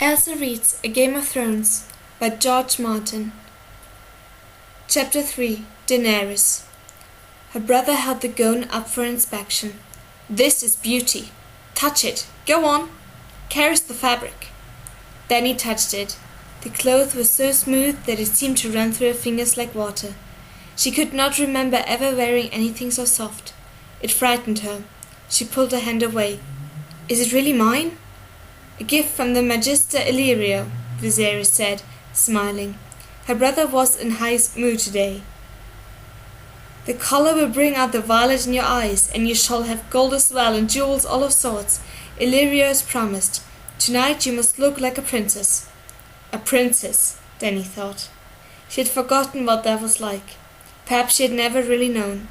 Elza reads A Game of Thrones by George Martin. Chapter 3 Daenerys. Her brother held the gown up for inspection. "This is beauty. Touch it. Go on. Caress the fabric." Then he touched it. The cloth was so smooth that it seemed to run through her fingers like water. She could not remember ever wearing anything so soft. It frightened her. She pulled her hand away. "Is it really mine?" "A gift from the Magister Illyrio," Viserys said, smiling. Her brother was in high mood today. "The color will bring out the violet in your eyes, and you shall have gold as well, and jewels all of sorts. Illyrio has promised. Tonight you must look like a princess." A princess, Dany thought. She had forgotten what that was like. Perhaps she had never really known.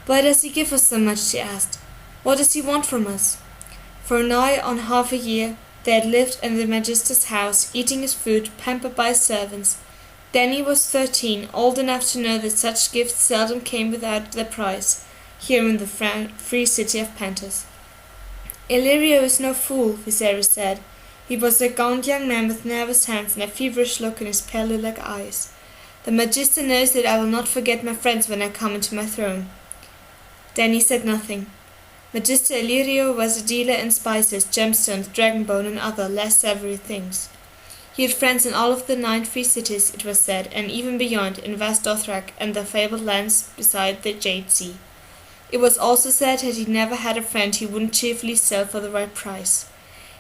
"Why does he give us so much?" she asked. "What does he want from us?" For nigh on half a year they had lived in the Magister's house, eating his food, pampered by his servants. Dany was 13, old enough to know that such gifts seldom came without their price, here in the free city of Pentos. "Illyrio is no fool," Viserys said. He was a gaunt young man with nervous hands and a feverish look in his pale lilac eyes. "The Magister knows that I will not forget my friends when I come into my throne." Dany said nothing. Magister Illyrio was a dealer in spices, gemstones, dragonbone, and other less savoury things. He had friends in all of the 9 free cities, it was said, and even beyond, in vast Dothrak and the fabled lands beside the Jade Sea. It was also said that he never had a friend he wouldn't cheerfully sell for the right price.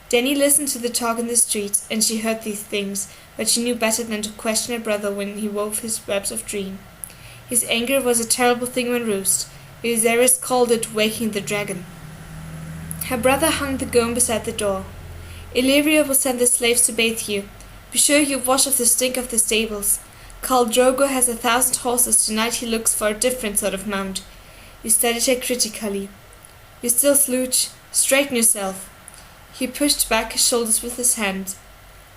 Dany listened to the talk in the streets, and she heard these things, but she knew better than to question her brother when he wove his webs of dream. His anger was a terrible thing when roused. Viserys called it waking the dragon. Her brother hung the gown beside the door. "Illyrio will send the slaves to bathe you. Be sure you wash off the stink of the stables. Khal Drogo has 1,000 horses. Tonight he looks for a different sort of mount." He studied her critically. "You still slouch. Straighten yourself." He pushed back his shoulders with his hand.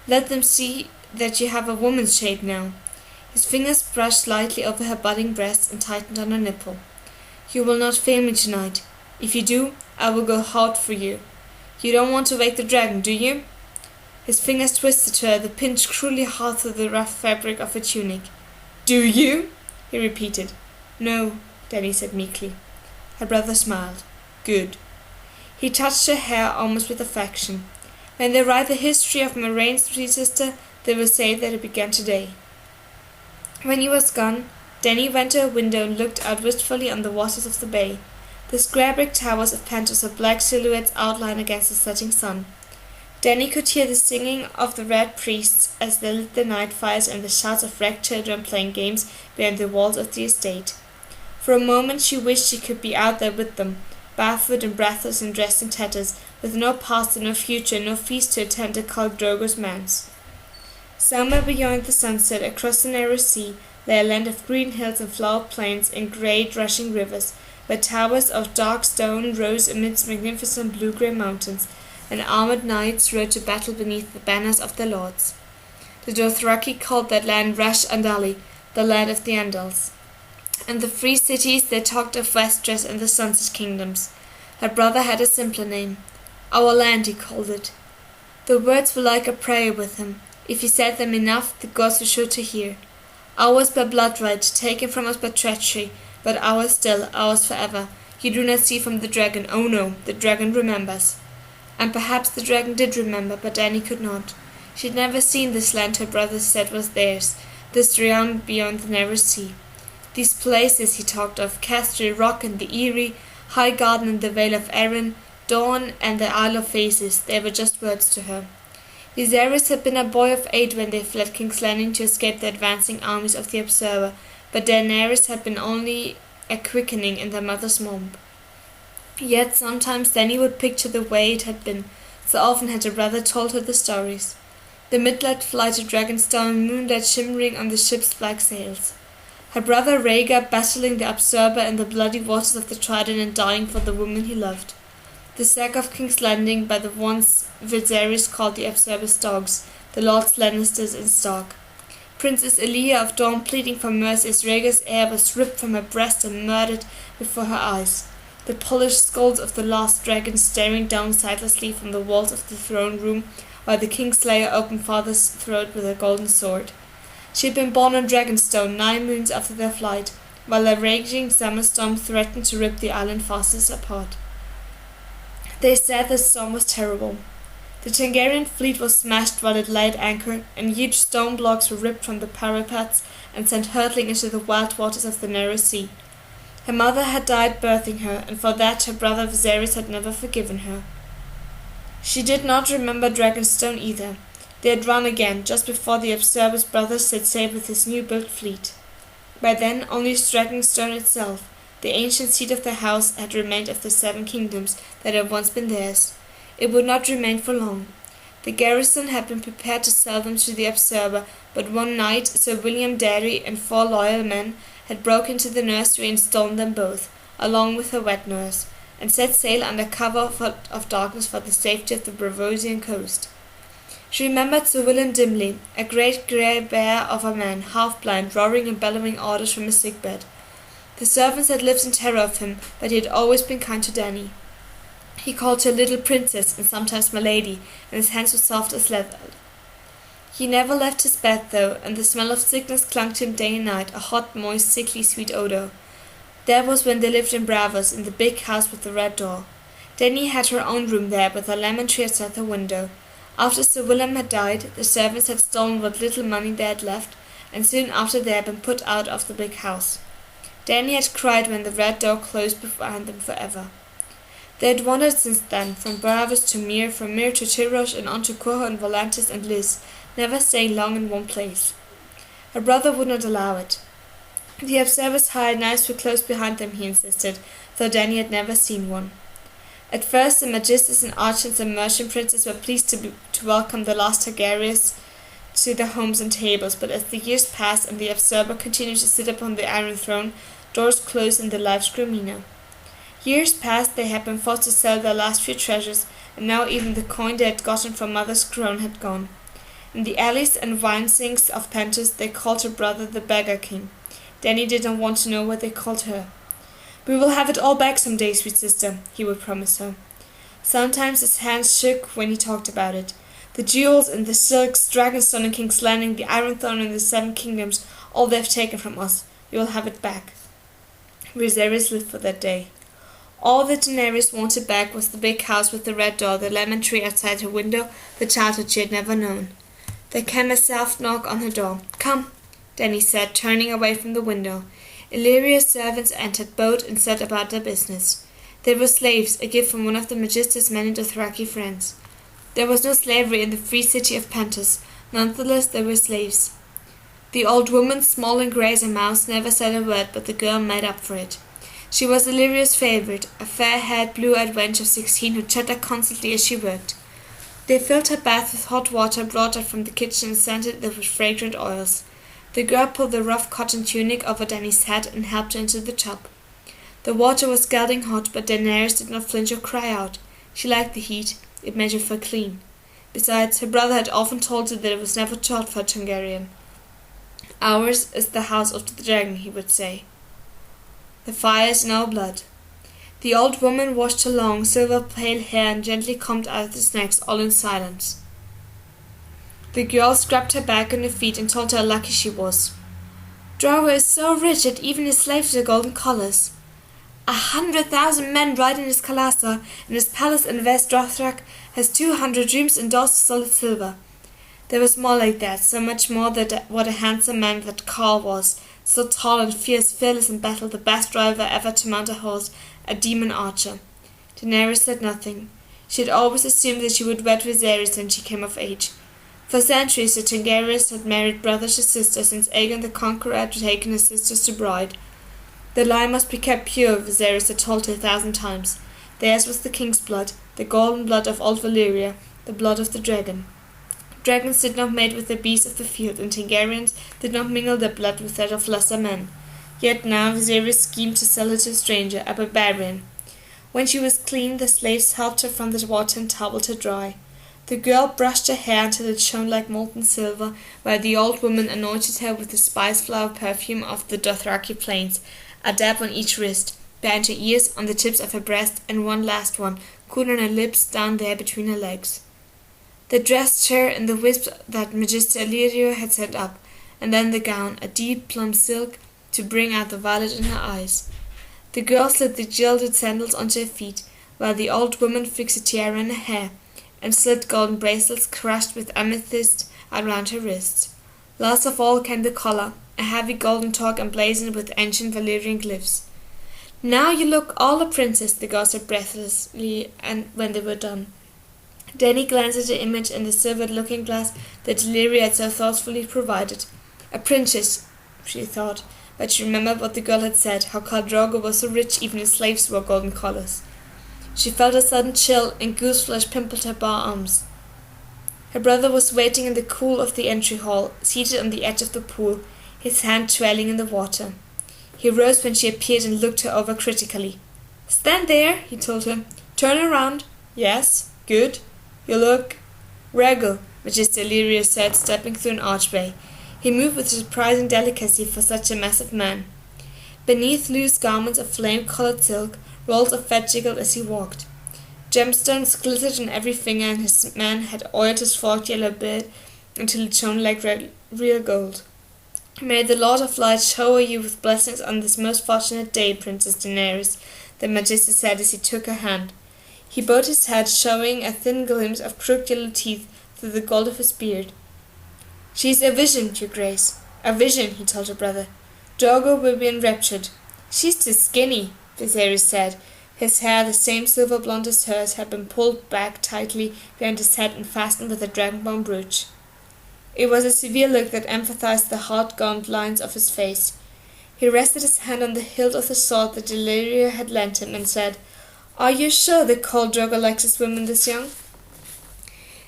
"Let them see that you have a woman's shape now." His fingers brushed lightly over her budding breast and tightened on her nipple. "You will not fail me tonight. If you do, I will go hard for you. You don't want to wake the dragon, do you?" His fingers twisted to her, the pinch cruelly hard through the rough fabric of her tunic. "Do you?" he repeated. "No," Dany said meekly. Her brother smiled. "Good." He touched her hair almost with affection. When they write the history of Moraine's three sisters, they will say that it began today. When he was gone, Dany went to a window and looked out wistfully on the waters of the bay. The square brick towers of Pentos were black silhouettes outlined against the setting sun. Dany could hear the singing of the red priests as they lit the night fires and the shouts of wrecked children playing games behind the walls of the estate. For a moment she wished she could be out there with them, barefoot and breathless and dressed in tatters, with no past and no future, no feast to attend at Khal Drogo's manse. Somewhere beyond the sunset, across the narrow sea, lay a land of green hills and flowered plains and great rushing rivers, where towers of dark stone rose amidst magnificent blue-grey mountains, and armored knights rode to battle beneath the banners of their lords. The Dothraki called that land Rash Andali, the land of the Andals. And the free cities they talked of Westeros and the Sunset Kingdoms. Her brother had a simpler name. Our land, he called it. The words were like a prayer with him. If he said them enough, the gods were sure to hear. Ours by blood right, taken from us by treachery, but ours still, ours forever. You do not see from the dragon. Oh no, the dragon remembers. And perhaps the dragon did remember, but Dany could not. She had never seen this land her brother said was theirs, this realm beyond the narrow sea. These places he talked of, Casterly Rock and the Eyrie, High Garden and the Vale of Arryn, Dawn and the Isle of Faces, they were just words to her. Viserys had been a boy of 8 when they fled King's Landing to escape the advancing armies of the Observer, but Daenerys had been only a quickening in their mother's womb. Yet sometimes Dany would picture the way it had been, so often had her brother told her the stories. The midnight flight of Dragonstone, moonlight shimmering on the ship's black sails. Her brother Rhaegar battling the Observer in the bloody waters of the Trident and dying for the woman he loved. The sack of King's Landing by the ones Viserys called the Observer's dogs, the Lords Lannisters and Stark. Princess Elia of Dawn pleading for mercy as Rhaegar's heir was ripped from her breast and murdered before her eyes. The polished skulls of the last dragon staring down sightlessly from the walls of the throne room, while the Kingslayer opened father's throat with a golden sword. She had been born on Dragonstone 9 moons after their flight, while a raging summer storm threatened to rip the island fastest apart. They said the storm was terrible. The Targaryen fleet was smashed while it lay at anchor, and huge stone blocks were ripped from the parapets and sent hurtling into the wild waters of the narrow sea. Her mother had died birthing her, and for that her brother Viserys had never forgiven her. She did not remember Dragonstone either. They had run again, just before the Observer's brother set sail with his new-built fleet. By then, only Dragonstone itself, the ancient seat of the house, had remained of the 7 kingdoms that had once been theirs. It would not remain for long. The garrison had been prepared to sell them to the Observer, but one night Sir William Darry and 4 loyal men had broken into the nursery and stolen them both, along with her wet nurse, and set sail under cover of darkness for the safety of the Braavosian coast. She remembered Sir William dimly, a great grey bear of a man, half-blind, roaring and bellowing orders from his sickbed. The servants had lived in terror of him, but he had always been kind to Dany. He called her little princess and sometimes my lady, and his hands were soft as leather. He never left his bed, though, and the smell of sickness clung to him day and night, a hot, moist, sickly sweet odour. That was when they lived in Bravos, in the big house with the red door. Dany had her own room there, with a lemon tree outside the window. After Sir William had died, the servants had stolen what little money they had left, and soon after they had been put out of the big house. Dany had cried when the red door closed behind them forever. They had wandered since then, from Bravos to Myr, from Myr to Tyrosh, and on to Quoho and Volantis and Lys, never staying long in one place. Her brother would not allow it. The Observer's hired knives were close behind them, he insisted, though Dany had never seen one. At first the magisters and archons and merchant princes were pleased to welcome the last Targaryens to their homes and tables, but as the years passed and the Observer continued to sit upon the Iron Throne, doors closed and their lives grew meaner. Years past they had been forced to sell their last few treasures, and now even the coin they had gotten from Mother's crown had gone. In the alleys and wine-sinks of Pentos they called her brother the Beggar King. Dany did not want to know what they called her. "We will have it all back some day, sweet sister," he would promise her. Sometimes his hands shook when he talked about it. "The jewels and the silks, Dragonstone and King's Landing, the Iron Throne and the 7 kingdoms, all they have taken from us. We will have it back." Viserys lived for that day. All that Daenerys wanted back was the big house with the red door, the lemon tree outside her window, the childhood she had never known. There came a soft knock on her door. "Come," Dany said, turning away from the window. Illyria's servants entered, bowed, and set about their business. They were slaves, a gift from one of the Magister's many Dothraki friends. There was no slavery in the free city of Pentos. Nonetheless, they were slaves. The old woman, small and grey as a mouse, never said a word, but the girl made up for it. She was Illyria's favourite, a fair-haired, blue-eyed wench of 16 who chattered constantly as she worked. They filled her bath with hot water brought up from the kitchen and scented it with fragrant oils. The girl pulled the rough cotton tunic over Dany's head and helped her into the tub. The water was scalding hot, but Daenerys did not flinch or cry out. She liked the heat. It made her feel clean. Besides, her brother had often told her that it was never taught for a Targaryen. "Ours is the house of the dragon," he would say. "The fire is in our blood." The old woman washed her long, silver-pale hair and gently combed out the snacks, all in silence. The girl scrubbed her back and her feet and told her how lucky she was. "Drogo is so rich that even his slaves are golden collars. 100,000 men ride in his Kalasa, and his palace in West Dothrak has 200 rooms and doors of solid silver." There was more like that, so much more that what a handsome man that Carl was, so tall and fierce, fearless in battle, the best driver ever to mount a horse, a demon archer. Daenerys said nothing. She had always assumed that she would wed Viserys when she came of age. For centuries the Targaryens had married brother to sister since Aegon the Conqueror had taken his sisters to bride. The line must be kept pure, Viserys had told her 1,000 times. Theirs was the king's blood, the golden blood of old Valyria, the blood of the dragon. Dragons did not mate with the beasts of the field, and Targaryens did not mingle their blood with that of lesser men. Yet now Viserys schemed to sell her to a stranger, a barbarian. When she was clean, the slaves helped her from the water and toweled her dry. The girl brushed her hair until it shone like molten silver, while the old woman anointed her with the spice-flower perfume of the Dothraki plains, a dab on each wrist, behind her ears, on the tips of her breast, and one last one, cool on her lips, down there between her legs. They dressed her in the wisp that Magister Illyrio had set up, and then the gown, a deep plum silk, to bring out the violet in her eyes. The girl slid the gilded sandals onto her feet, while the old woman fixed a tiara in her hair, and slid golden bracelets crushed with amethyst around her wrists. Last of all came the collar, a heavy golden torque emblazoned with ancient Valyrian glyphs. "Now you look all a princess," the girl said breathlessly, and when they were done. Dany glanced at the image in the silvered looking-glass that Illyrio had so thoughtfully provided. A princess, she thought, but she remembered what the girl had said, how Khal Drogo was so rich even his slaves wore golden collars. She felt a sudden chill, and goose-flesh pimpled her bare arms. Her brother was waiting in the cool of the entry hall, seated on the edge of the pool, his hand trailing in the water. He rose when she appeared and looked her over critically. "Stand there," he told her. "Turn around. Yes, good. You look regal," Magister Illyrio said, stepping through an archway. He moved with surprising delicacy for such a massive man. Beneath loose garments of flame-colored silk, rolls of fat jiggled as he walked. Gemstones glittered on every finger, and his man had oiled his forked yellow beard until it shone like real gold. "May the Lord of Light shower you with blessings on this most fortunate day, Princess Daenerys," the Magister said as he took her hand. He bowed his head, showing a thin glimpse of crooked yellow teeth through the gold of his beard. "She is a vision, Your Grace." "A vision," he told her brother. "Drogo will be enraptured." "She's too skinny," Viserys said. His hair, the same silver blonde as hers, had been pulled back tightly behind his head and fastened with a dragonbone brooch. It was a severe look that emphasized the hard, gaunt lines of his face. He rested his hand on the hilt of the sword that Illyrio had lent him and said, "Are you sure that Khal Drogo likes his women this young?"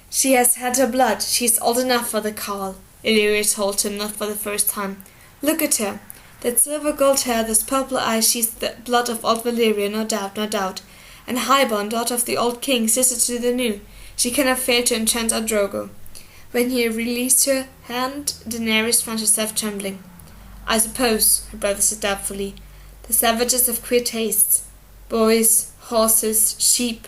"She has had her blood. She is old enough for the Khal," Illyrio told him, not for the first time. "Look at her. That silver gold hair, those purple eyes, she's the blood of old Valyria, no doubt, no doubt. And highborn, daughter of the old king, sister to the new. She cannot fail to enchant our Drogo." When he released her hand, Daenerys found herself trembling. "I suppose," her brother said doubtfully, "the savages have queer tastes. Boys, horses, sheep."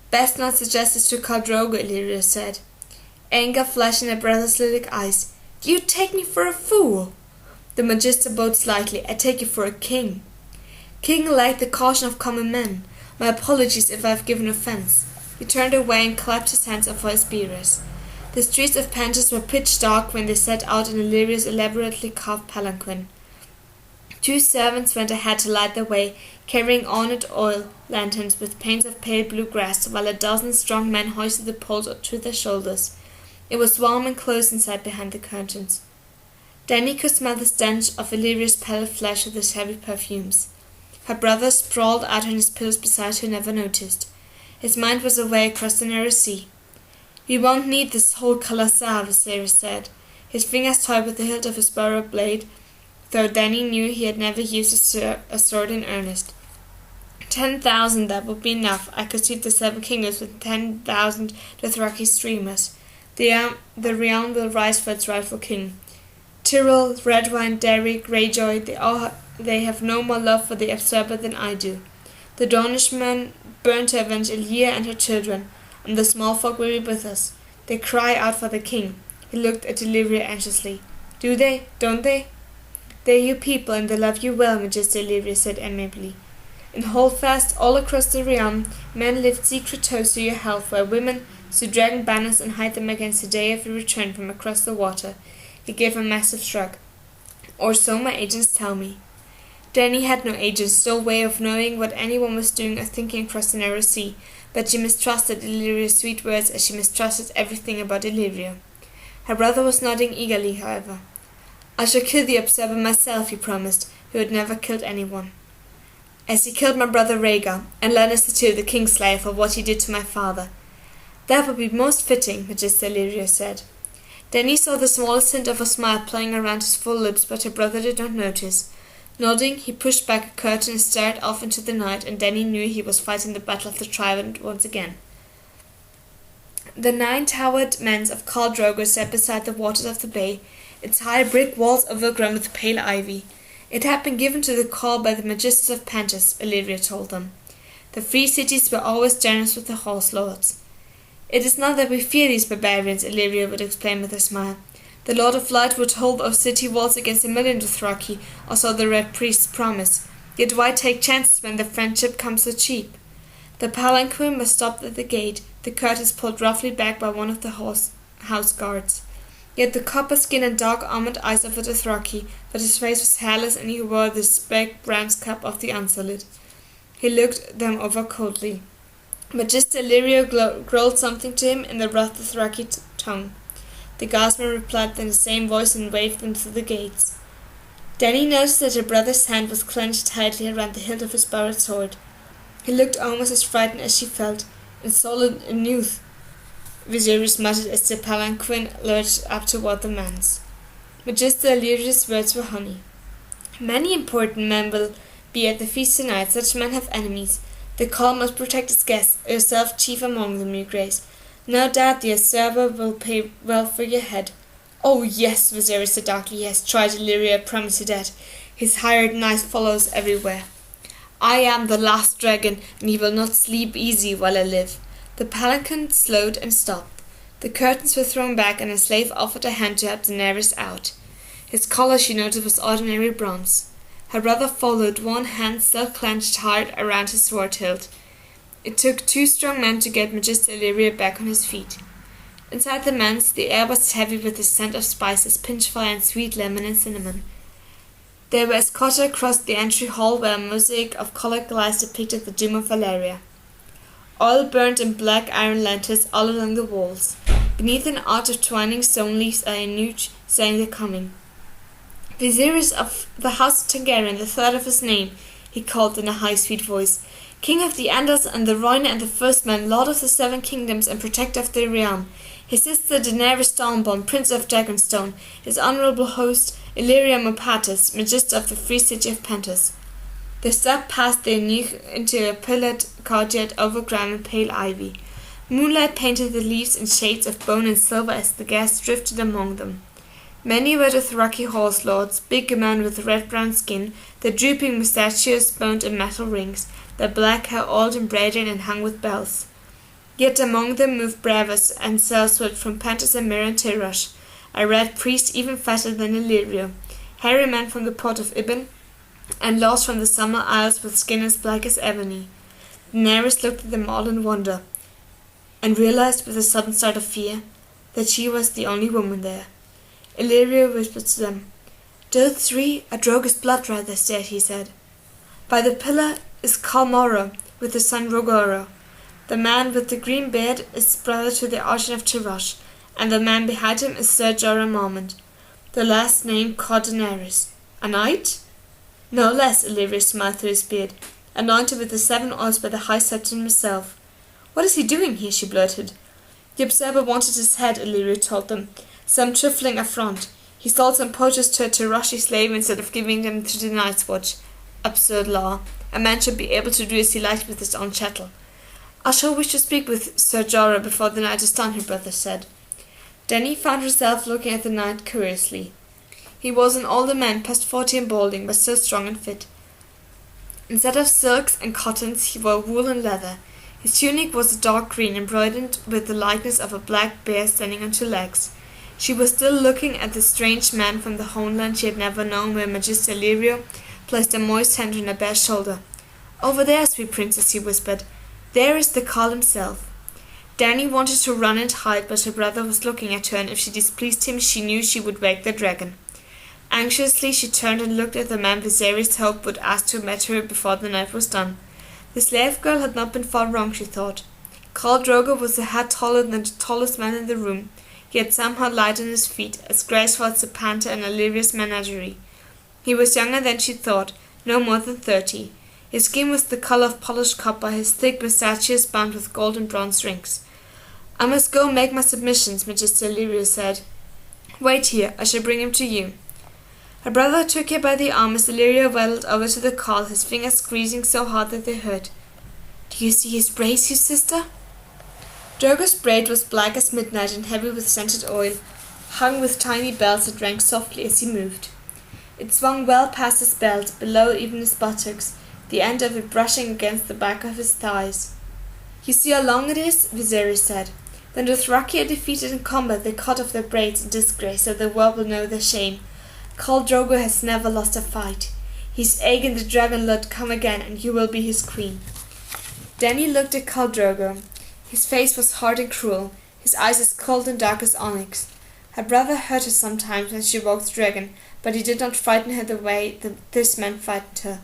"Best not suggest this to Khal Drogo," Illyrio said. Anger flashed in her brother's lilac eyes. "Do you take me for a fool?" The Magister bowed slightly. "I take you for a king." "King lacked the caution of common men. My apologies if I have given offence." He turned away and clapped his hands up for his bearers. The streets of Pentos were pitch dark when they set out in Illyrio's elaborately carved palanquin. 2 servants went ahead to light the way, carrying ornate oil lanterns with panes of pale blue grass, while a dozen strong men hoisted the poles to their shoulders. It was warm and close inside behind the curtains. Dany could smell the stench of Illyrio's pallid flesh with his heavy perfumes. Her brother, sprawled out on his pillows beside her, never noticed. His mind was away across the narrow sea. "We won't need this whole Kalasar," Viserys said. His fingers toyed with the hilt of his borrowed blade, though Dany knew he had never used a sword in earnest. 10,000, that would be enough. I could sweep the 7 kingdoms with 10,000 Dothraki streamers. The realm will rise for its rightful king. Tyrell, Redwyne, Derry, Greyjoy, they have no more love for the usurper than I do. The Dornishmen burn to avenge Elia and her children, and the small folk will be with us. They cry out for the king." He looked at Illyrio anxiously. "Do they? Don't they?" "They're your people, and they love you well," Magister Illyrio said amiably. "In Holdfast, all across the realm, men lift secret toasts to your health, while women sew dragon banners and hide them against the day of your return from across the water." He gave a massive shrug. "Or so my agents tell me." Dany had no agents, no way of knowing what anyone was doing or thinking across the narrow sea, but she mistrusted Illyrio's sweet words as she mistrusted everything about Illyrio. Her brother was nodding eagerly, however. "I shall kill the usurper myself," he promised, who had never killed anyone. "As he killed my brother Rhaegar, and Lannister too, the Kingslayer, for what he did to my father." "That would be most fitting," Magister Illyrio said. Dany saw the smallest hint of a smile playing around his full lips, but her brother did not notice. Nodding, he pushed back a curtain and stared off into the night, and Dany knew he was fighting the battle of the Trident once again. The 9-towered manse of Khal Drogo sat beside the waters of the bay, its high brick walls overgrown with pale ivy. It had been given to the Khal by the Magisters of Pentos, Illyrio told them. The free cities were always generous with the horse lords. "It is not that we fear these barbarians," Illyria would explain with a smile. "The Lord of Light would hold our city walls against 1,000,000 Dothraki, or so the Red Priests promise. Yet why take chances when the friendship comes so cheap?" The palanquin was stopped at the gate, the curtains pulled roughly back by one of the house guards. Yet the copper skin and dark almond eyes of a Dothraki, but his face was hairless and he wore the spec bram's cap of the Unsullied. He looked them over coldly. Magister Illyria growled something to him in the rough Dothraki tongue. The guardsman replied in the same voice and waved them through the gates. Dany noticed that her brother's hand was clenched tightly around the hilt of his borrowed sword. He looked almost as frightened as she felt. "Insolent youth," Viserys muttered as the palanquin lurched up toward the manse. Magister Illyria's words were honey. "Many important men will be at the feast tonight. Such men have enemies. The call must protect its guests, yourself chief among them, your grace. No doubt the usurper will pay well for your head." "Oh yes," Viserys said darkly, "he has tried Illyria, promised her death. His hired knight follows everywhere. I am the last dragon, and he will not sleep easy while I live." The palanquin slowed and stopped. The curtains were thrown back, and a slave offered a hand to help Daenerys out. His collar, she noted, was ordinary bronze. Her brother followed, one hand still clenched hard around his sword hilt. It took 2 strong men to get Magister Illyria back on his feet. Inside the manse, the air was heavy with the scent of spices, pinchfire and sweet lemon and cinnamon. They were escorted across the entry hall where a mosaic of colored glass depicted the doom of Valeria. Oil burned in black iron lanterns all along the walls. Beneath an arch of twining stone leaves a eunuch saying their coming. "Viserys of the house of Targaryen, the third of his name," he called in a high sweet voice. "King of the Andals and the Rhoyne and the First Men, Lord of the 7 Kingdoms and Protector of the realm. His sister Daenerys Stormborn, Prince of Dragonstone. His honorable host Illyria Mopatis, Magister of the Free City of Pentos." They stepped past the eunuch into a pillared courtyard overgrown with pale ivy. Moonlight painted the leaves in shades of bone and silver as the guests drifted among them. Many were the Dothraki horse lords, big men with red-brown skin, their drooping mustachios boned in metal rings, their black hair oiled and braided and hung with bells. Yet among them moved bravos and sellsword from Pentos and Mir and Tyrosh, a red priest even fatter than Illyrio, hairy men from the port of Ibn, and lords from the summer isles with skin as black as ebony. Daenerys looked at them all in wonder, and realized with a sudden start of fear that she was the only woman there. Illyrio whispered to them. "Those 3 are Drogo's blood riders there," he said. "By the pillar is Khal with his son Rogoro. The man with the green beard is brother to the Archon of Tyrosh, and the man behind him is Ser Jorah Mormont, the last name called Daenerys. A knight?" "No less," Illyrio smiled through his beard, "anointed with the 7 oils by the High Septon himself." "What is he doing here?" she blurted. "The observer wanted his head," Illyrio told them. "Some trifling affront. He sold some poachers to a Tyroshi slave instead of giving them to the Night's Watch. Absurd law. A man should be able to do as he likes with his own chattel." "I shall wish to speak with Ser Jorah before the night is done," her brother said. Dany found herself looking at the knight curiously. He was an older man, past 40 and balding, but still strong and fit. Instead of silks and cottons, he wore wool and leather. His tunic was a dark green, embroidered with the likeness of a black bear standing on 2 legs. She was still looking at the strange man from the homeland she had never known, where Magister Illyrio placed a moist hand on her bare shoulder. "Over there, sweet princess," he whispered. "There is the Khal himself." Dany wanted to run and hide, but her brother was looking at her, and if she displeased him, she knew she would wake the dragon. Anxiously, she turned and looked at the man Viserys hoped would ask to meet her before the night was done. The slave girl had not been far wrong, she thought. Khal Drogo was a head taller than the tallest man in the room, yet somehow light on his feet, as graceful as the panther in Illyria's menagerie. He was younger than she thought, no more than 30. His skin was the color of polished copper, his thick mustachios bound with gold and bronze rings. "I must go make my submissions," Magister Illyrio said. "Wait here, I shall bring him to you." Her brother took her by the arm as Illyrio waddled over to the Khal, his fingers squeezing so hard that they hurt. "Do you see his braids, you sister?" Drogo's braid was black as midnight and heavy with scented oil, hung with tiny bells that rang softly as he moved. It swung well past his belt, below even his buttocks, the end of it brushing against the back of his thighs. "You see how long it is?" Viserys said. When Dothraki are defeated in combat, they cut off their braids in disgrace, so the world will know their shame. Khal Drogo has never lost a fight. He's Aegon the Dragon Lord come again, and you will be his queen. Dany looked at Khal Drogo. His face was hard and cruel, his eyes as cold and dark as onyx. Her brother hurt her sometimes when she walked the dragon, but he did not frighten her the way this man frightened her.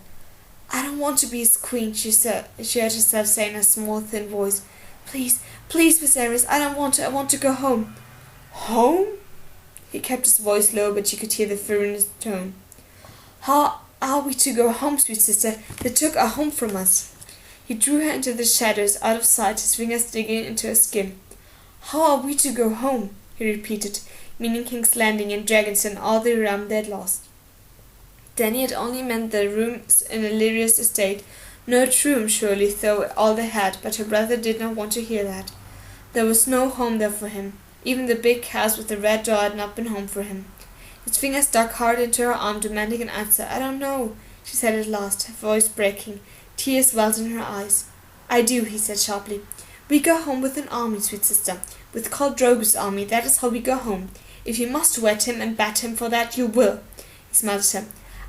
I don't want to be his queen, she heard herself say in a small, thin voice. Please, please, Viserys, I don't want to. I want to go home. Home? He kept his voice low, but she could hear the fear in his tone. How are we to go home, sweet sister? They took our home from us. He drew her into the shadows, out of sight, his fingers digging into her skin. How are we to go home? He repeated, meaning King's Landing and Dragons and all the realm they had lost. Dany had only meant the rooms in Illyria's estate, no true room surely, though all they had, but her brother did not want to hear that. There was no home there for him. Even the big house with the red door had not been home for him. His fingers dug hard into her arm, demanding an answer. I don't know, she said at last, her voice breaking. Tears welled in her eyes. I do, he said sharply. We go home with an army, sweet sister. With Khal Drogo's army, that is how we go home. If you must wed him and bat him for that, you will. He smiled at her.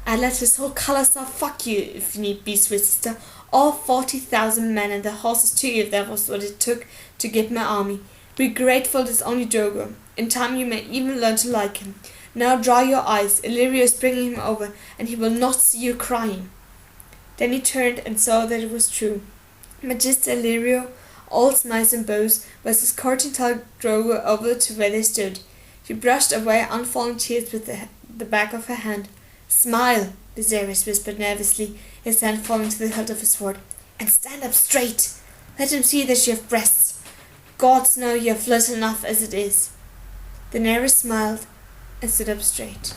I'd let his whole colour self fuck you if need be, sweet sister. All 40,000 men and the horses too, if that was what it took to get my army. Be grateful it is only Drogo. In time you may even learn to like him. Now dry your eyes. Illyria is bringing him over, and he will not see you crying. Then he turned and saw that it was true. Magister Illyrio, all smiles and bows, was escorting Khal Drogo over to where they stood. She brushed away unfalling tears with the back of her hand. Smile, Viserys whispered nervously, his hand falling to the hilt of his sword. And stand up straight. Let him see that you have breasts. Gods know you have little enough as it is. Daenerys smiled and stood up straight.